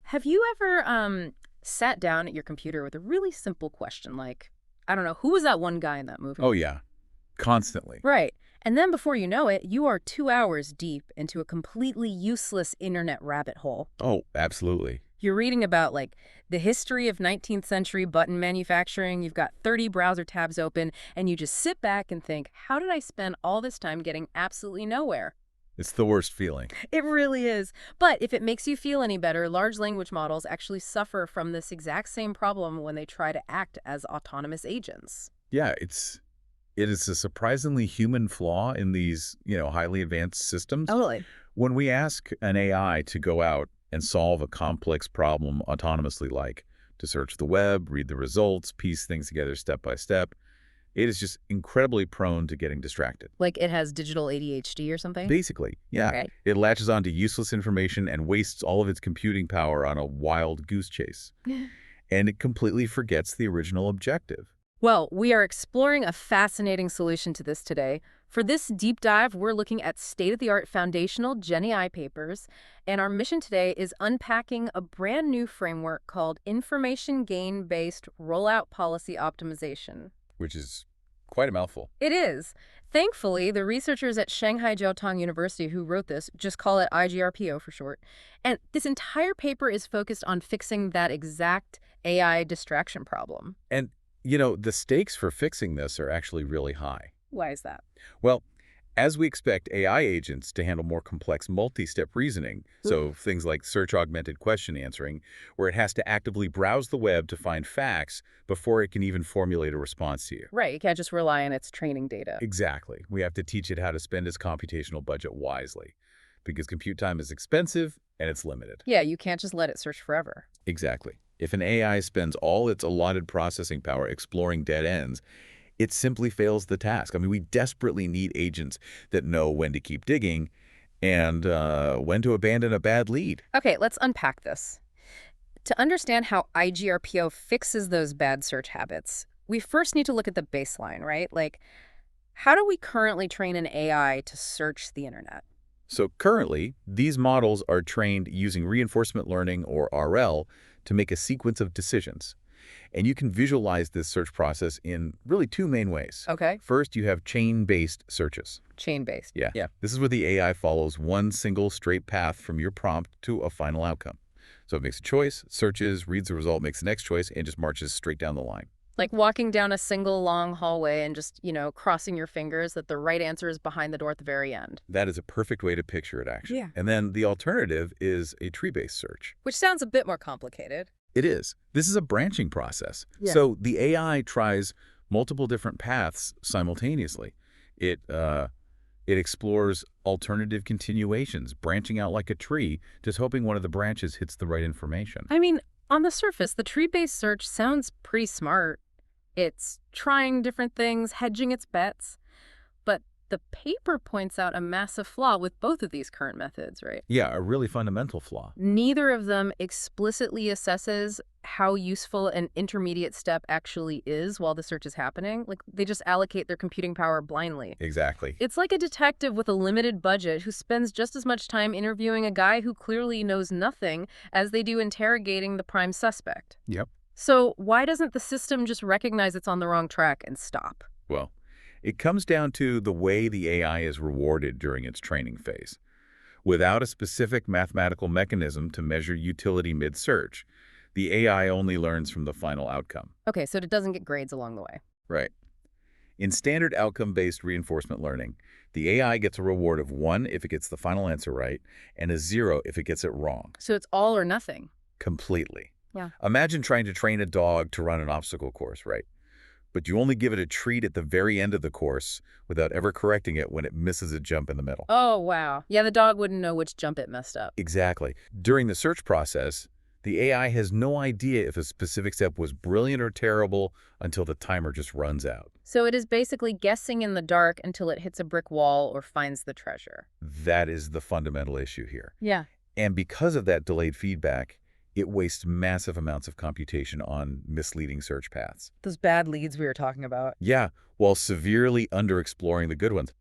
Have you ever sat down at your computer with a really simple question like, I don't know, who was that one guy in that movie? Oh, yeah. Constantly. Right. And then before you know it, you are 2 hours deep into a completely useless internet rabbit hole. Oh, absolutely. You're reading about, like, the history of 19th century button manufacturing. You've got 30 browser tabs open, and you just sit back and think, how did I spend all this time getting absolutely nowhere? It's the worst feeling. It really is. But if it makes you feel any better, large language models actually suffer from this exact same problem when they try to act as autonomous agents. Yeah, it is a surprisingly human flaw in these, highly advanced systems. Totally. When we ask an AI to go out and solve a complex problem autonomously, like to search the web, read the results, piece things together step by step, it is just incredibly prone to getting distracted. Like it has digital ADHD or something? Basically, yeah. Okay. It latches onto useless information and wastes all of its computing power on a wild goose chase. And it completely forgets the original objective. Well, we are exploring a fascinating solution to this today. For this deep dive, we're looking at state-of-the-art foundational GenAI papers, and our mission today is unpacking a brand new framework called Information Gain-Based Rollout Policy Optimization. Which is quite a mouthful. It is. Thankfully, the researchers at Shanghai Jiaotong University who wrote this just call it IGRPO for short. And this entire paper is focused on fixing that exact AI distraction problem. And, the stakes for fixing this are actually really high. Why is that? Well, as we expect AI agents to handle more complex multi-step reasoning, so things like search-augmented question answering, where it has to actively browse the web to find facts before it can even formulate a response to you. Right, you can't just rely on its training data. Exactly. We have to teach it how to spend its computational budget wisely, because compute time is expensive and it's limited. Yeah, you can't just let it search forever. Exactly. If an AI spends all its allotted processing power exploring dead ends, it simply fails the task. I mean, we desperately need agents that know when to keep digging and when to abandon a bad lead. Okay, let's unpack this. To understand how IGRPO fixes those bad search habits, we first need to look at the baseline, right? Like, how do we currently train an AI to search the internet? So currently, these models are trained using reinforcement learning, or RL, to make a sequence of decisions. And you can visualize this search process in really two main ways. Okay. First, you have chain-based searches. Chain-based. Yeah. Yeah. This is where the AI follows one single straight path from your prompt to a final outcome. So it makes a choice, searches, reads the result, makes the next choice, and just marches straight down the line. Like walking down a single long hallway and just, crossing your fingers that the right answer is behind the door at the very end. That is a perfect way to picture it, actually. Yeah. And then the alternative is a tree-based search. Which sounds a bit more complicated. It is. This is a branching process. Yeah. So the AI tries multiple different paths simultaneously. It explores alternative continuations, branching out like a tree, just hoping one of the branches hits the right information. I mean, on the surface, the tree-based search sounds pretty smart. It's trying different things, hedging its bets. But the paper points out a massive flaw with both of these current methods, right? Yeah, a really fundamental flaw. Neither of them explicitly assesses how useful an intermediate step actually is while the search is happening. Like, they just allocate their computing power blindly. Exactly. It's like a detective with a limited budget who spends just as much time interviewing a guy who clearly knows nothing as they do interrogating the prime suspect. Yep. So why doesn't the system just recognize it's on the wrong track and stop? Well, it comes down to the way the AI is rewarded during its training phase. Without a specific mathematical mechanism to measure utility mid-search, the AI only learns from the final outcome. Okay, so it doesn't get grades along the way. Right. In standard outcome-based reinforcement learning, the AI gets a reward of 1 if it gets the final answer right, and a 0 if it gets it wrong. So it's all or nothing. Completely. Yeah. Imagine trying to train a dog to run an obstacle course, right? But you only give it a treat at the very end of the course without ever correcting it when it misses a jump in the middle. Oh, wow. Yeah, the dog wouldn't know which jump it messed up. Exactly. During the search process, the AI has no idea if a specific step was brilliant or terrible until the timer just runs out. So it is basically guessing in the dark until it hits a brick wall or finds the treasure. That is the fundamental issue here. Yeah. And because of that delayed feedback, it wastes massive amounts of computation on misleading search paths. Those bad leads we were talking about. Yeah, while severely underexploring the good ones.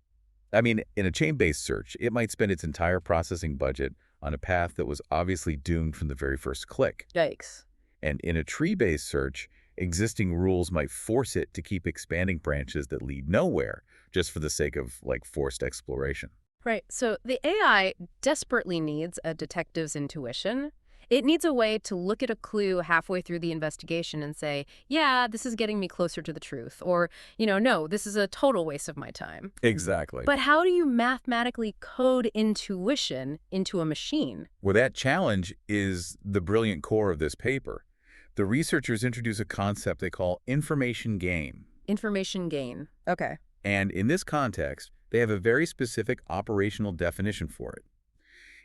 I mean, in a chain-based search, it might spend its entire processing budget on a path that was obviously doomed from the very first click. Yikes. And in a tree-based search, existing rules might force it to keep expanding branches that lead nowhere, just for the sake of, like, forced exploration. Right. So the AI desperately needs a detective's intuition. It needs a way to look at a clue halfway through the investigation and say, yeah, this is getting me closer to the truth. Or, no, this is a total waste of my time. Exactly. But how do you mathematically code intuition into a machine? Well, that challenge is the brilliant core of this paper. The researchers introduce a concept they call information gain. Information gain. Okay. And in this context, they have a very specific operational definition for it.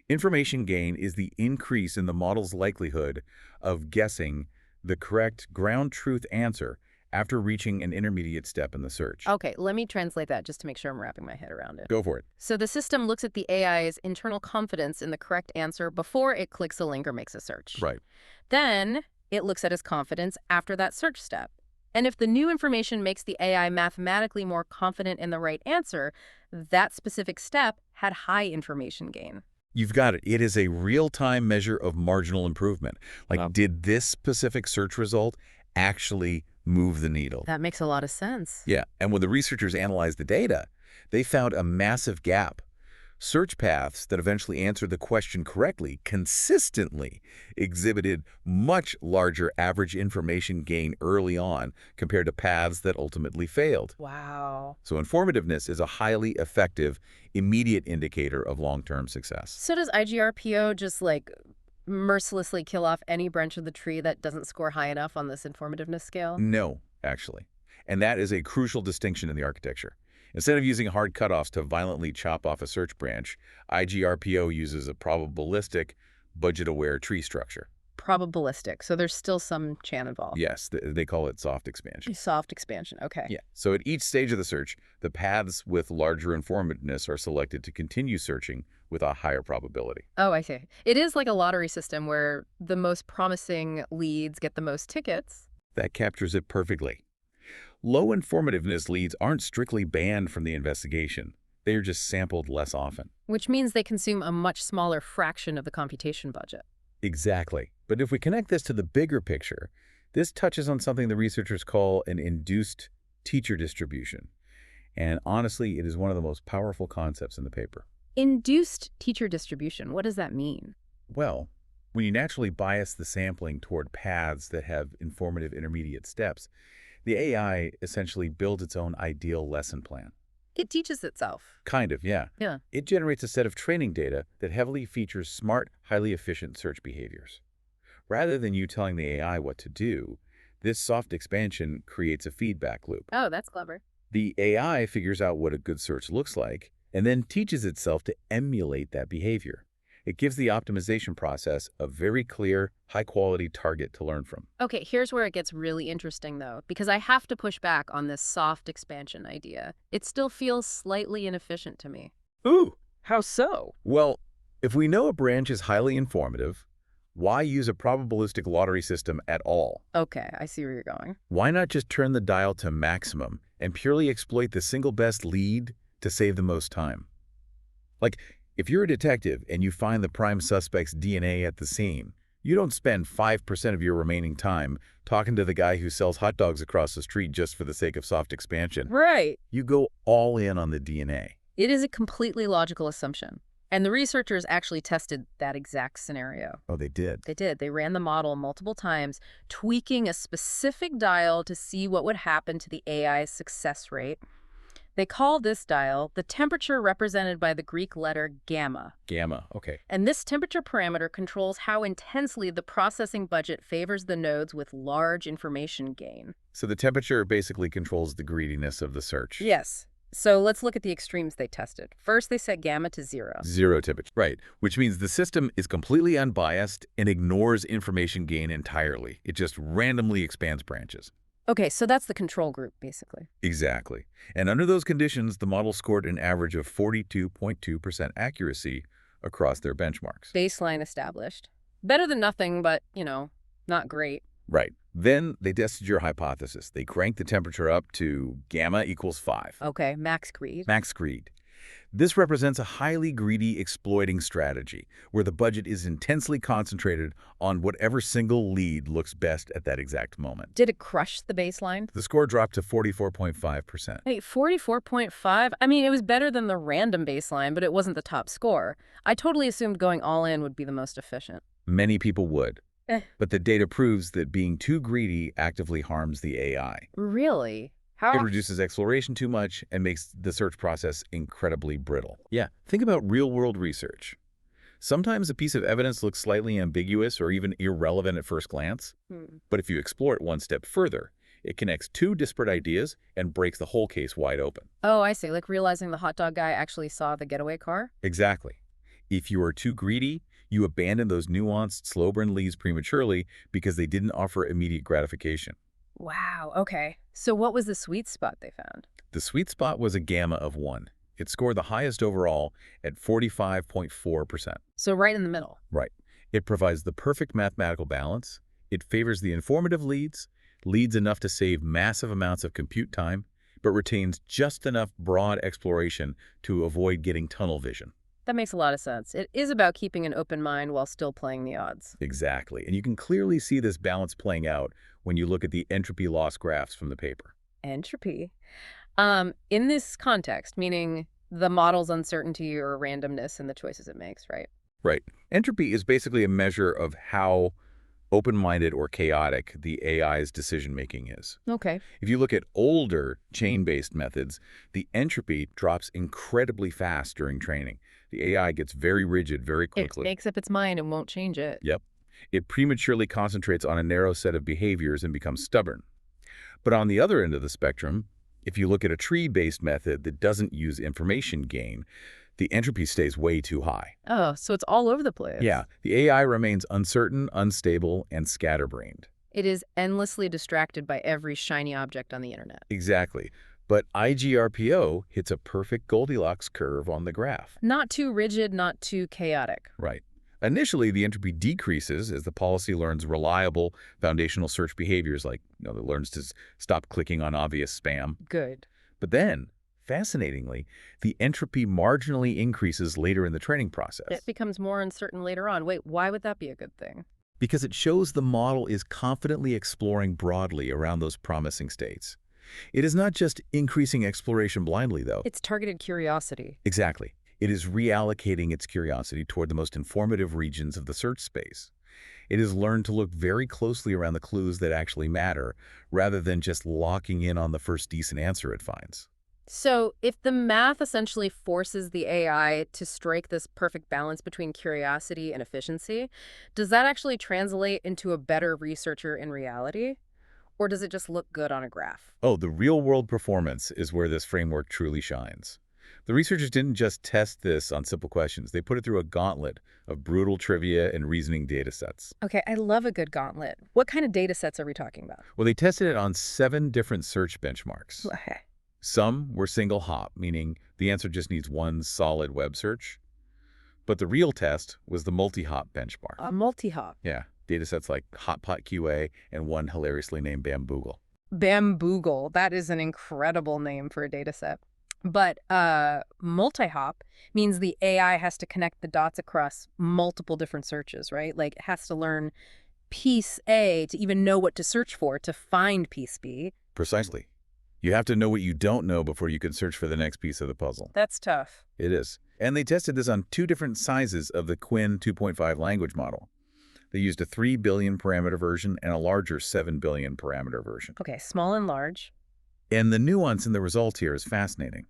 Information gain is the increase in the model's likelihood of guessing the correct ground truth answer after reaching an intermediate step in the search. Okay, let me translate that just to make sure I'm wrapping my head around it. Go for it. So the system looks at the AI's internal confidence in the correct answer before it clicks a link or makes a search. Right. Then it looks at its confidence after that search step. And if the new information makes the AI mathematically more confident in the right answer, that specific step had high information gain. You've got it. It is a real-time measure of marginal improvement. Like, did this specific search result actually move the needle? That makes a lot of sense. Yeah, and when the researchers analyzed the data, they found a massive gap. Search paths that eventually answered the question correctly consistently exhibited much larger average information gain early on compared to paths that ultimately failed. Wow. So informativeness is a highly effective, immediate indicator of long-term success. So does IGRPO just mercilessly kill off any branch of the tree that doesn't score high enough on this informativeness scale? No, actually. And that is a crucial distinction in the architecture. Instead of using hard cutoffs to violently chop off a search branch, IGRPO uses a probabilistic, budget-aware tree structure. Probabilistic. So there's still some chan involved. Yes, they call it soft expansion. Soft expansion. Okay. Yeah. So at each stage of the search, the paths with larger informativeness are selected to continue searching with a higher probability. Oh, I see. It is like a lottery system where the most promising leads get the most tickets. That captures it perfectly. Low informativeness leads aren't strictly banned from the investigation. They are just sampled less often. Which means they consume a much smaller fraction of the computation budget. Exactly. But if we connect this to the bigger picture, this touches on something the researchers call an induced teacher distribution. And honestly, it is one of the most powerful concepts in the paper. Induced teacher distribution. What does that mean? Well, when you naturally bias the sampling toward paths that have informative intermediate steps, the AI essentially builds its own ideal lesson plan. It teaches itself. Kind of, yeah. Yeah. It generates a set of training data that heavily features smart, highly efficient search behaviors. Rather than you telling the AI what to do, this soft expansion creates a feedback loop. Oh, that's clever. The AI figures out what a good search looks like and then teaches itself to emulate that behavior. It gives the optimization process a very clear, high-quality target to learn from. Okay, here's where it gets really interesting, though, because I have to push back on this soft expansion idea. It still feels slightly inefficient to me. Ooh, how so? Well, if we know a branch is highly informative, why use a probabilistic lottery system at all? Okay, I see where you're going. Why not just turn the dial to maximum and purely exploit the single best lead to save the most time? Like, if you're a detective and you find the prime suspect's DNA at the scene, you don't spend 5% of your remaining time talking to the guy who sells hot dogs across the street just for the sake of soft expansion. Right. You go all in on the DNA. It is a completely logical assumption. And the researchers actually tested that exact scenario. Oh, they did? They did. They ran the model multiple times, tweaking a specific dial to see what would happen to the AI's success rate. They call this dial the temperature represented by the Greek letter gamma. Gamma, okay. And this temperature parameter controls how intensely the processing budget favors the nodes with large information gain. So the temperature basically controls the greediness of the search. Yes. So let's look at the extremes they tested. First, they set gamma to 0. Zero temperature. Right, which means the system is completely unbiased and ignores information gain entirely. It just randomly expands branches. Okay, so that's the control group, basically. Exactly. And under those conditions, the model scored an average of 42.2% accuracy across their benchmarks. Baseline established. Better than nothing, but, not great. Right. Then they tested your hypothesis. They cranked the temperature up to gamma equals 5. Okay, max greed. Max greed. This represents a highly greedy exploiting strategy, where the budget is intensely concentrated on whatever single lead looks best at that exact moment. Did it crush the baseline? The score dropped to 44.5%. Wait, 44.5? I mean, it was better than the random baseline, but it wasn't the top score. I totally assumed going all in would be the most efficient. Many people would. Eh. But the data proves that being too greedy actively harms the AI. Really? How? It reduces exploration too much and makes the search process incredibly brittle. Yeah, think about real-world research. Sometimes a piece of evidence looks slightly ambiguous or even irrelevant at first glance, but if you explore it one step further, it connects two disparate ideas and breaks the whole case wide open. Oh, I see. Like realizing the hot dog guy actually saw the getaway car? Exactly. If you are too greedy, you abandon those nuanced, slow-burn leads prematurely because they didn't offer immediate gratification. Wow, okay. So what was the sweet spot they found? The sweet spot was a gamma of 1. It scored the highest overall at 45.4%. So right in the middle. Right. It provides the perfect mathematical balance. It favors the informative leads enough to save massive amounts of compute time, but retains just enough broad exploration to avoid getting tunnel vision. That makes a lot of sense. It is about keeping an open mind while still playing the odds. Exactly. And you can clearly see this balance playing out when you look at the entropy loss graphs from the paper. Entropy. In this context, meaning the model's uncertainty or randomness in the choices it makes, right? Right. Entropy is basically a measure of how open-minded or chaotic the AI's decision-making is. Okay. If you look at older chain-based methods, the entropy drops incredibly fast during training. The AI gets very rigid very quickly. It makes up its mind and won't change it. Yep. It prematurely concentrates on a narrow set of behaviors and becomes stubborn. But on the other end of the spectrum, if you look at a tree-based method that doesn't use information gain, the entropy stays way too high. Oh, so it's all over the place. Yeah, the AI remains uncertain, unstable, and scatterbrained. It is endlessly distracted by every shiny object on the internet. Exactly. But IGRPO hits a perfect Goldilocks curve on the graph. Not too rigid, not too chaotic. Right. Initially, the entropy decreases as the policy learns reliable foundational search behaviors like, it learns to stop clicking on obvious spam. Good. But then, fascinatingly, the entropy marginally increases later in the training process. It becomes more uncertain later on. Wait, why would that be a good thing? Because it shows the model is confidently exploring broadly around those promising states. It is not just increasing exploration blindly, though. It's targeted curiosity. Exactly. It is reallocating its curiosity toward the most informative regions of the search space. It has learned to look very closely around the clues that actually matter, rather than just locking in on the first decent answer it finds. So if the math essentially forces the AI to strike this perfect balance between curiosity and efficiency, does that actually translate into a better researcher in reality? Or does it just look good on a graph? Oh, the real-world performance is where this framework truly shines. The researchers didn't just test this on simple questions. They put it through a gauntlet of brutal trivia and reasoning data sets. Okay, I love a good gauntlet. What kind of data sets are we talking about? Well, they tested it on 7 different search benchmarks. Okay. Some were single hop, meaning the answer just needs one solid web search. But the real test was the multi-hop benchmark. A multi-hop. Yeah, data sets like Hotpot QA and one hilariously named Bamboogle. Bamboogle. That is an incredible name for a data set. But multi-hop means the AI has to connect the dots across multiple different searches, right? Like it has to learn piece A to even know what to search for to find piece B. Precisely. You have to know what you don't know before you can search for the next piece of the puzzle. That's tough. It is. And they tested this on 2 different sizes of the Quinn 2.5 language model. They used a 3 billion parameter version and a larger 7 billion parameter version. Okay, small and large. And the nuance in the results here is fascinating,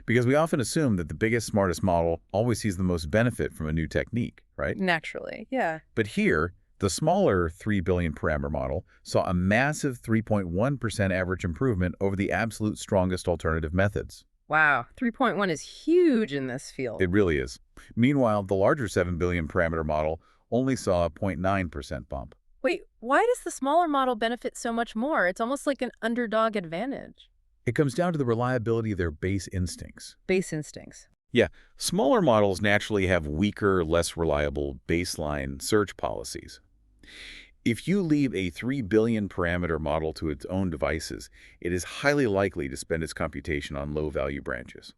because we often assume that the biggest, smartest model always sees the most benefit from a new technique, right? Naturally, yeah. But here, the smaller 3 billion parameter model saw a massive 3.1% average improvement over the absolute strongest alternative methods. Wow, 3.1 is huge in this field. It really is. Meanwhile, the larger 7 billion parameter model only saw a 0.9% bump. Wait, why does the smaller model benefit so much more? It's almost like an underdog advantage. It comes down to the reliability of their base instincts. Base instincts. Yeah, smaller models naturally have weaker, less reliable baseline search policies. If you leave a 3 billion parameter model to its own devices, it is highly likely to spend its computation on low-value branches.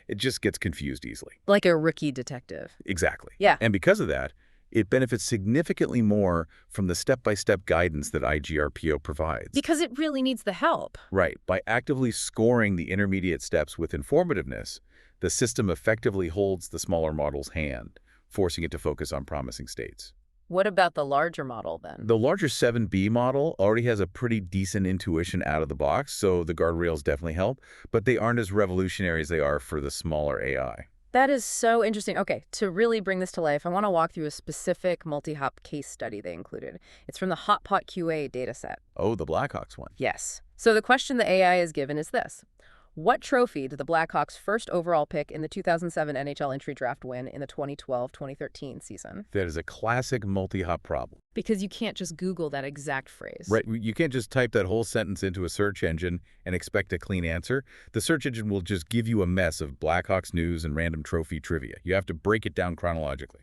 It just gets confused easily. Like a rookie detective. Exactly. Yeah. And because of that, it benefits significantly more from the step-by-step guidance that IGRPO provides. Because it really needs the help. Right. By actively scoring the intermediate steps with informativeness, the system effectively holds the smaller model's hand, forcing it to focus on promising states. What about the larger model then? The larger 7B model already has a pretty decent intuition out of the box, so the guardrails definitely help, but they aren't as revolutionary as they are for the smaller AI. That is so interesting. Okay, to really bring this to life, I want to walk through a specific multi-hop case study they included. It's from the Hotpot QA dataset. Oh, the Blackhawks one. Yes. So the question the AI is given is this. What trophy did the Blackhawks' first overall pick in the 2007 NHL entry draft win in the 2012-2013 season? That is a classic multi-hop problem. Because you can't just Google that exact phrase. Right, you can't just type that whole sentence into a search engine and expect a clean answer. The search engine will just give you a mess of Blackhawks news and random trophy trivia. You have to break it down chronologically.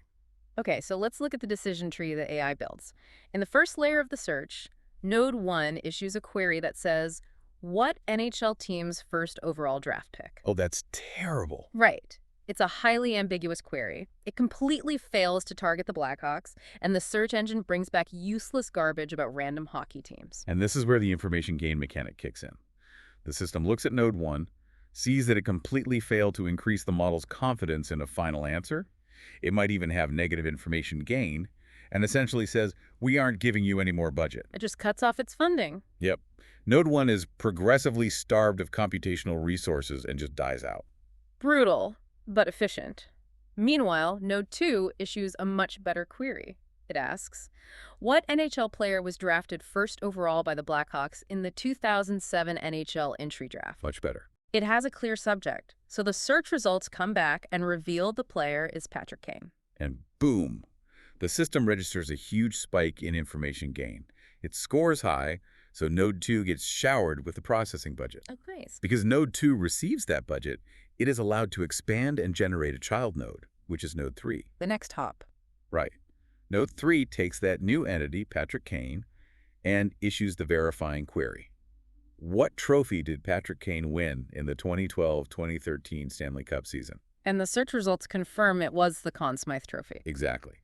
Okay, so let's look at the decision tree that AI builds. In the first layer of the search, Node 1 issues a query that says, what NHL team's first overall draft pick? Oh, that's terrible. Right. It's a highly ambiguous query. It completely fails to target the Blackhawks, and the search engine brings back useless garbage about random hockey teams. And this is where the information gain mechanic kicks in. The system looks at Node 1, sees that it completely failed to increase the model's confidence in a final answer. It might even have negative information gain, and essentially says, we aren't giving you any more budget. It just cuts off its funding. Yep. Node 1 is progressively starved of computational resources and just dies out. Brutal, but efficient. Meanwhile, Node 2 issues a much better query. It asks, what NHL player was drafted first overall by the Blackhawks in the 2007 NHL entry draft? Much better. It has a clear subject, so the search results come back and reveal the player is Patrick Kane. And boom, the system registers a huge spike in information gain. It scores high, so Node 2 gets showered with the processing budget. Oh, nice. Because Node 2 receives that budget, it is allowed to expand and generate a child node, which is Node 3. The next hop. Right. Node 3 takes that new entity, Patrick Kane, and issues the verifying query. What trophy did Patrick Kane win in the 2012-2013 Stanley Cup season? And the search results confirm it was the Conn Smythe Trophy. Exactly.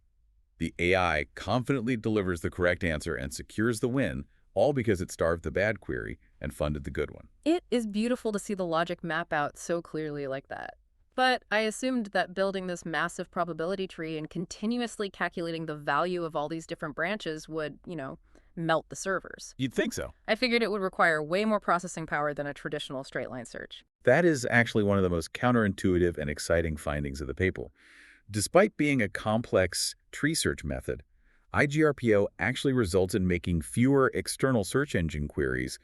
The AI confidently delivers the correct answer and secures the win, all because it starved the bad query and funded the good one. It is beautiful to see the logic map out so clearly like that. But I assumed that building this massive probability tree and continuously calculating the value of all these different branches would, melt the servers. You'd think so. I figured it would require way more processing power than a traditional straight-line search. That is actually one of the most counterintuitive and exciting findings of the paper. Despite being a complex tree search method, IGRPO actually results in making fewer external search engine queries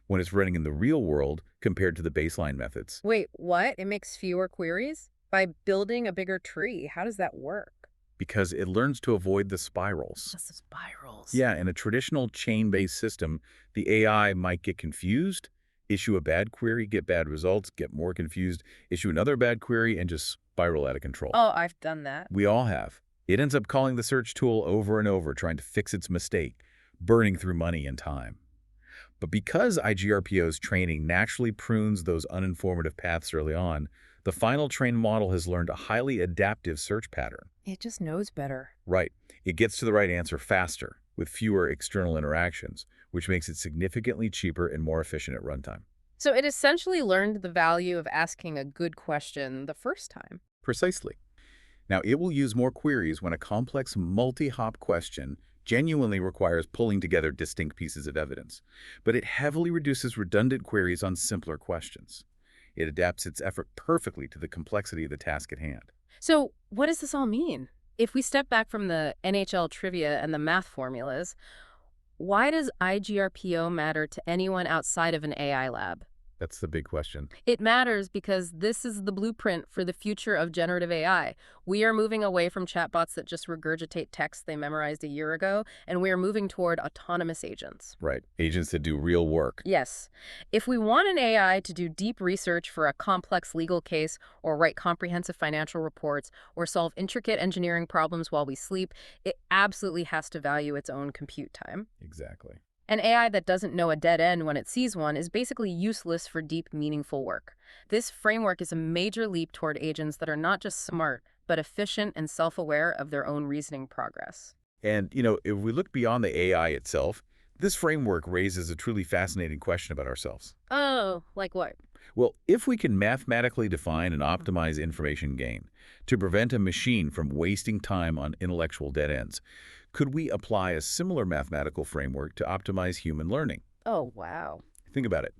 when it's running in the real world compared to the baseline methods. Wait, what? It makes fewer queries? By building a bigger tree, how does that work? Because it learns to avoid the spirals. Just the spirals. Yeah, in a traditional chain-based system, the AI might get confused, issue a bad query, get bad results, get more confused, issue another bad query, and just spiral out of control. Oh, I've done that. We all have. It ends up calling the search tool over and over, trying to fix its mistake, burning through money and time. But because IGRPO's training naturally prunes those uninformative paths early on, the final trained model has learned a highly adaptive search pattern. It just knows better. Right. It gets to the right answer faster, with fewer external interactions, which makes it significantly cheaper and more efficient at runtime. So it essentially learned the value of asking a good question the first time. Precisely. Now, it will use more queries when a complex multi-hop question genuinely requires pulling together distinct pieces of evidence, but it heavily reduces redundant queries on simpler questions. It adapts its effort perfectly to the complexity of the task at hand. So what does this all mean? If we step back from the NHL trivia and the math formulas, why does IGRPO matter to anyone outside of an AI lab? That's the big question. It matters because this is the blueprint for the future of generative AI. We are moving away from chatbots that just regurgitate text they memorized a year ago, and we are moving toward autonomous agents. Right. Agents that do real work. Yes. If we want an AI to do deep research for a complex legal case, or write comprehensive financial reports, or solve intricate engineering problems while we sleep, it absolutely has to value its own compute time. Exactly. An AI that doesn't know a dead end when it sees one is basically useless for deep, meaningful work. This framework is a major leap toward agents that are not just smart, but efficient and self-aware of their own reasoning progress. And, if we look beyond the AI itself, this framework raises a truly fascinating question about ourselves. Oh, like what? Well, if we can mathematically define and optimize information gain to prevent a machine from wasting time on intellectual dead ends, could we apply a similar mathematical framework to optimize human learning? Oh, wow. Think about it.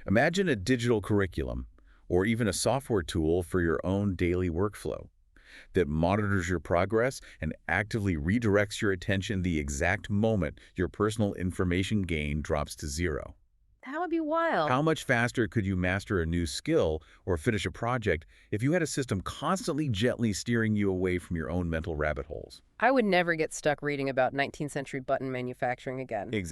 Imagine a digital curriculum or even a software tool for your own daily workflow that monitors your progress and actively redirects your attention the exact moment your personal information gain drops to zero. That would be wild. How much faster could you master a new skill or finish a project if you had a system constantly gently steering you away from your own mental rabbit holes? I would never get stuck reading about 19th century button manufacturing again. Exactly.